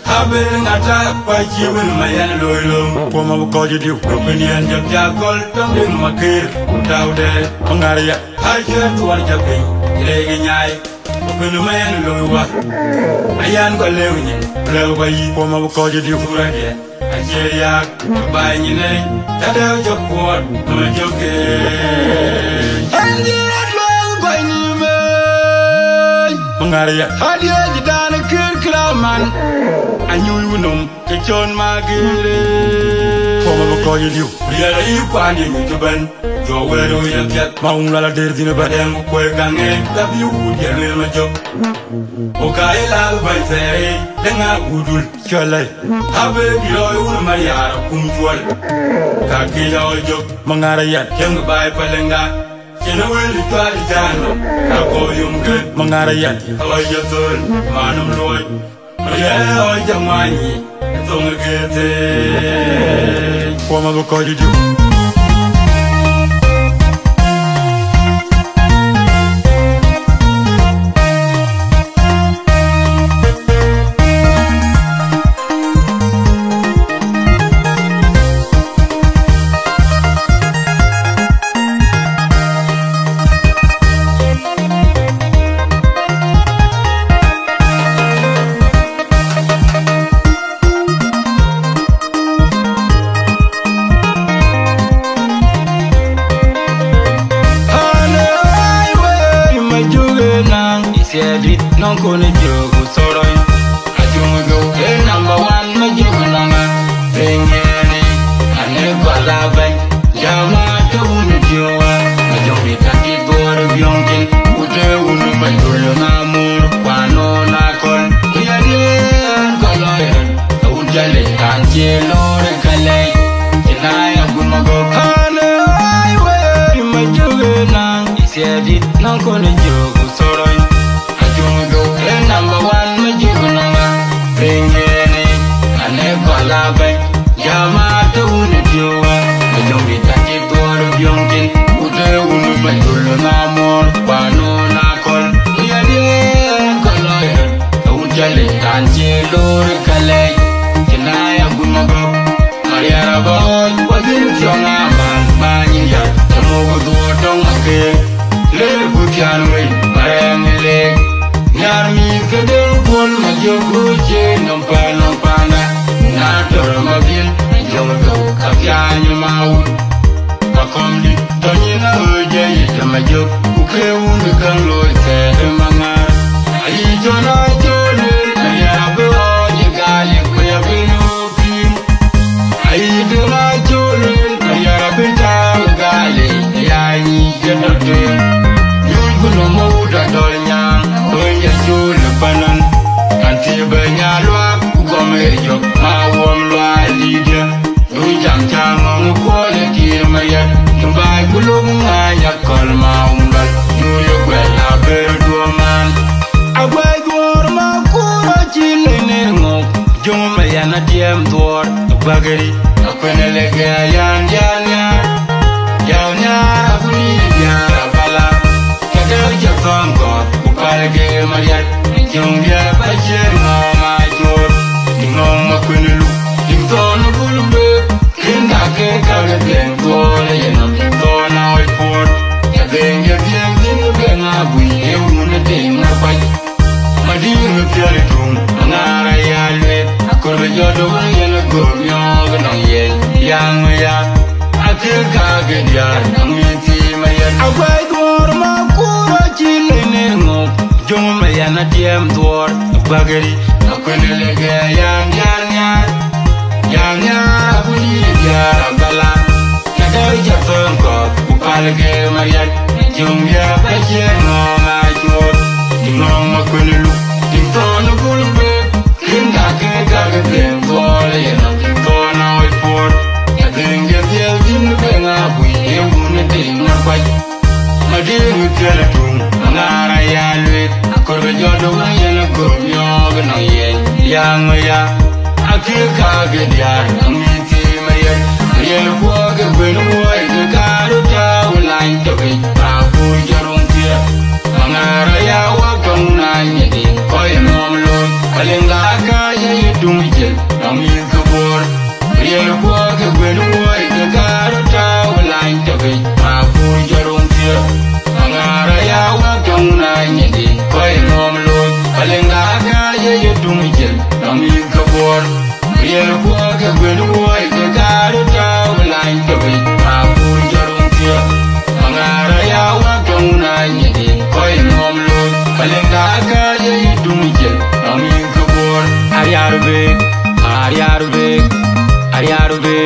Having attacked by you in my end, Lolo, Poma call you, opinion, your jackal, tumbling my kid, down there, Hungaria. I can't want your pay, laying eye, open my end, Lolo. I am going to live in, blow by you, Poma call you for again. I say, yeah, buying your name, that out your quad, no joking. And you're not long by you, Hungaria. How do you done a good club, man? I knew you know, the John Margaret. Poma call you, really, you find it to Ben. Your way to your jet, Mount Ladders in a badam, where can that you would get in my job. Okay, love by say, then I would shall I have a girl, Maria, Kumfual. Kaki, our job, Mangaria, young by Palenga. You know, really try to channel. I'll call you good, Mangaria. How are you, son? Manum Lloyd. Yeah, I don't mind it. It's only good day. What am I going to do? Non con il gioco solo io aggiungo che number one ma gioco non ha venire a ne guarda ben chiamato un gioco ma giochi tanti buoni bianchi ude uno ma dolo namur quando na con via di colore un gelle tanti lore calei che nai a un mago ane ai we ma gioco non si è di non con il gioco solo io number one, my juguna, bring it. I never love it. Yamata wouldn't you? I don't be touchy for a young kid. Would I would my Duluna more? Panona call. We are the color. I would tell it, Angelo, Calais. Can I have good mago? Maria boy, what is your man? Mania, the more good don't care. Let put your way, Maria. Yarmi kadang pun majuku je nompa na dor mobil jom go kafianya mau pakom di tonyina oje yete majuk kuke undu kan lo te mangar ai jona jole ya be oje gali ko ya binu pin ai jona jole ya be ta gali ya ni jenote yugo no mo da dolnya Oya jule panan Kanti benya lwa Kugomejo Mawom lwa lidia Ujam changong Kuole kirmaya Tumbai kulung Ngaya kol maungal Yuyo kwela berduo man Agwai duor makura chile nengok Jung mayana diem duor Bagari Akwene lege ayan janyar Janyar Akuni janyar Abala Kadal jatongkot Palge Mariat, Jungia, Bashir, Mama, Jor, Dingom, Maquinu, Dington, Bulbe, Kindake, Kagagan, Golian, Dona, Port, Yagan, Yagan, Ganga, we own a ding, a fight. Madin, Pialitum, Nara Yalwet, a Corvajodo, and a good young yell, young ya, I tell Kagan Yard, and we see my yard. I wait for Makura Chile. Jung mayana diem duor bagari akwene lege yan yan yan ke mariat jung ya pa che no ma chot ding no ma kunulu ding so no kulbe kin ga ke ben vole na to na oi por ya ding ya din be nga bui e un ding ma kwai ma ding ke la tung ngara ya lwet akor be jodo wa ya na go yo ga na ye yang ya akika ge diar mi ti ma ye ye ko ge ben wo ge ka ru ta ulai to be pa pu jarum ti ngara ya wa gong na ye di ko ye nom lo kalenga ka ye dum je mi ko bor ye ko ge ben wo ge ka ru ta ulai to be pa pu jarum ti ngara ya wa gong na ye di ko ye nom lo kalenga ka ye dum je mi ko bor ye ko ge ben wo ge ka ru ta ulai to be pa pu jarum ti ngara ya wa gong na ye di ko ye nom lo kalenga ka ye dum je mi ko bor ariarube ariarube ariarube